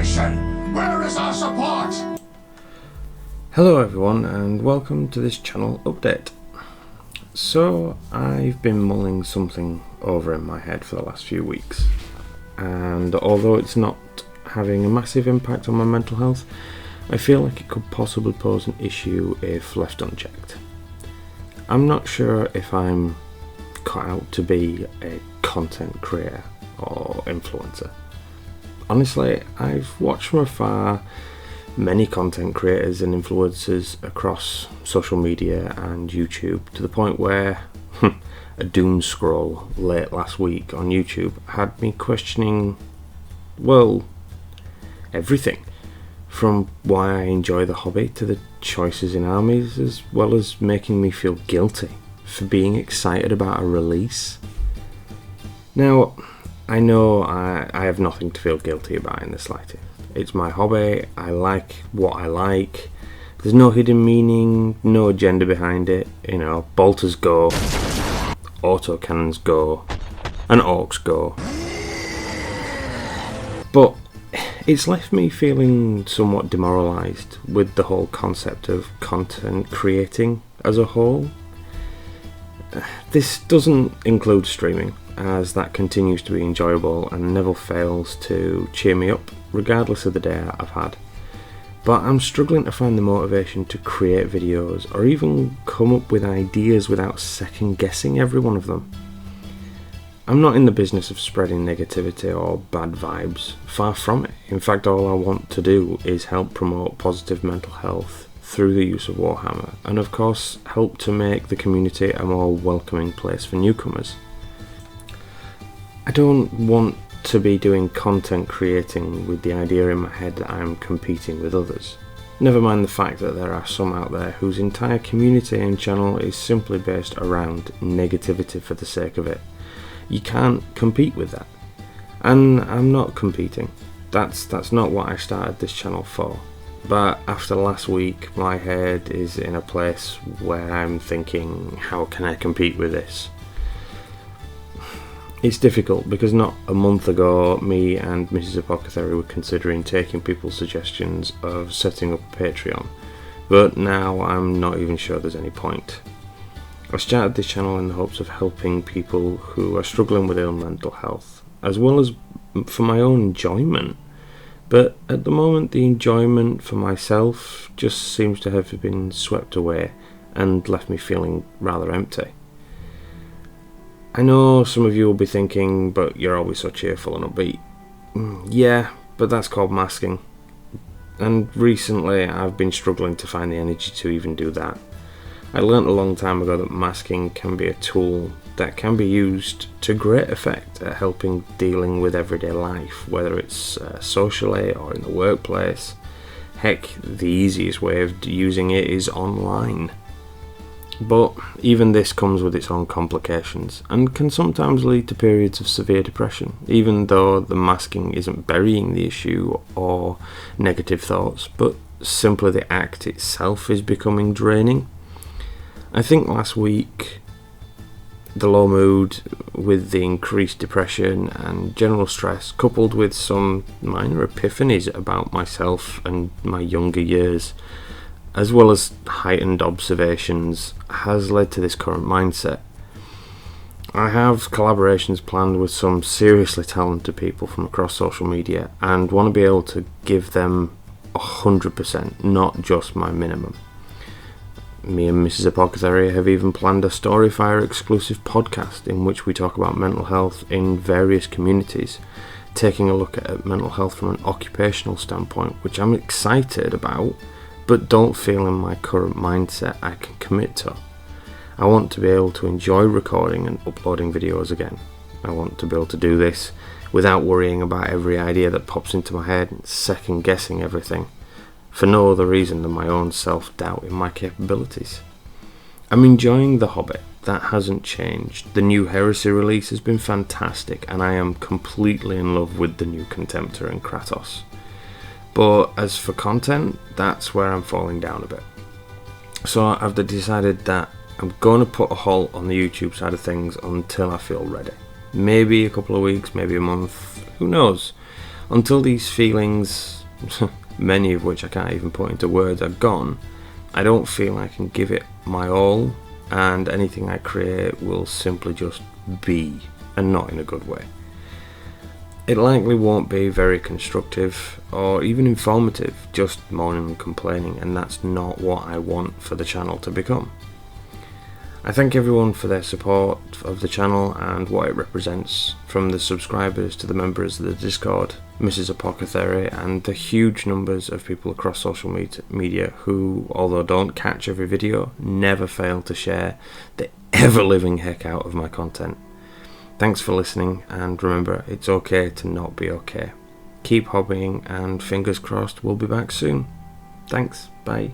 nation? Where is our support? Hello everyone and welcome to this channel update. So I've been mulling something over in my head for the last few weeks, and although it's not having a massive impact on my mental health, I feel like it could possibly pose an issue if left unchecked. I'm not sure if I'm cut out to be a content creator or influencer. Honestly, I've watched from afar many content creators and influencers across social media and YouTube, to the point where a doom scroll late last week on YouTube had me questioning, well, everything. From why I enjoy the hobby to the choices in armies, as well as making me feel guilty for being excited about a release. Now, I know I have nothing to feel guilty about in the slightest. It's my hobby, I like what I like, there's no hidden meaning, no agenda behind it. You know, bolters go, autocannons go, and orcs go. But it's left me feeling somewhat demoralised with the whole concept of content creating as a whole. This doesn't include streaming, as that continues to be enjoyable and never fails to cheer me up regardless of the day I've had. But I'm struggling to find the motivation to create videos or even come up with ideas without second guessing every one of them. I'm not in the business of spreading negativity or bad vibes, far from it. In fact, all I want to do is help promote positive mental health through the use of Warhammer, and of course help to make the community a more welcoming place for newcomers. I don't want to be doing content creating with the idea in my head that I'm competing with others. Never mind the fact that there are some out there whose entire community and channel is simply based around negativity for the sake of it. You can't compete with that. And I'm not competing. That's not what I started this channel for. But after last week, my head is in a place where I'm thinking, how can I compete with this? It's difficult because not a month ago, me and Mrs. Apothecary were considering taking people's suggestions of setting up a Patreon, but now I'm not even sure there's any point. I started this channel in the hopes of helping people who are struggling with ill mental health, as well as for my own enjoyment. But at the moment, the enjoyment for myself just seems to have been swept away and left me feeling rather empty. I know some of you will be thinking, but you're always so cheerful and upbeat. Yeah, but that's called masking. And recently I've been struggling to find the energy to even do that. I learnt a long time ago that masking can be a tool that can be used to great effect at helping dealing with everyday life, whether it's socially or in the workplace. Heck, the easiest way of using it is online. But even this comes with its own complications and can sometimes lead to periods of severe depression, even though the masking isn't burying the issue or negative thoughts, but simply the act itself is becoming draining. I think last week, the low mood with the increased depression and general stress, coupled with some minor epiphanies about myself and my younger years, as well as heightened observations, has led to this current mindset. I have collaborations planned with some seriously talented people from across social media and want to be able to give them 100%, not just my minimum. Me and Mrs. Apothecary have even planned a Storyfire exclusive podcast in which we talk about mental health in various communities, taking a look at mental health from an occupational standpoint, which I'm excited about, but don't feel in my current mindset I can commit to. I want to be able to enjoy recording and uploading videos again. I want to be able to do this without worrying about every idea that pops into my head and second guessing everything, for no other reason than my own self-doubt in my capabilities. I'm enjoying the hobby, that hasn't changed. The new Heresy release has been fantastic and I am completely in love with the new Contemptor and Kratos. But as for content, that's where I'm falling down a bit. So I've decided that I'm going to put a halt on the YouTube side of things until I feel ready. Maybe a couple of weeks, maybe a month, who knows? Until these feelings, many of which I can't even put into words, are gone, I don't feel I can give it my all, and anything I create will simply just be, and not in a good way. It likely won't be very constructive or even informative, just moaning and complaining, and that's not what I want for the channel to become. I thank everyone for their support of the channel and what it represents, from the subscribers to the members of the Discord, Mrs. Apothecary, and the huge numbers of people across social media who, although don't catch every video, never fail to share the ever-living heck out of my content. Thanks for listening, and remember, it's okay to not be okay. Keep hobbying, and fingers crossed we'll be back soon. Thanks, bye.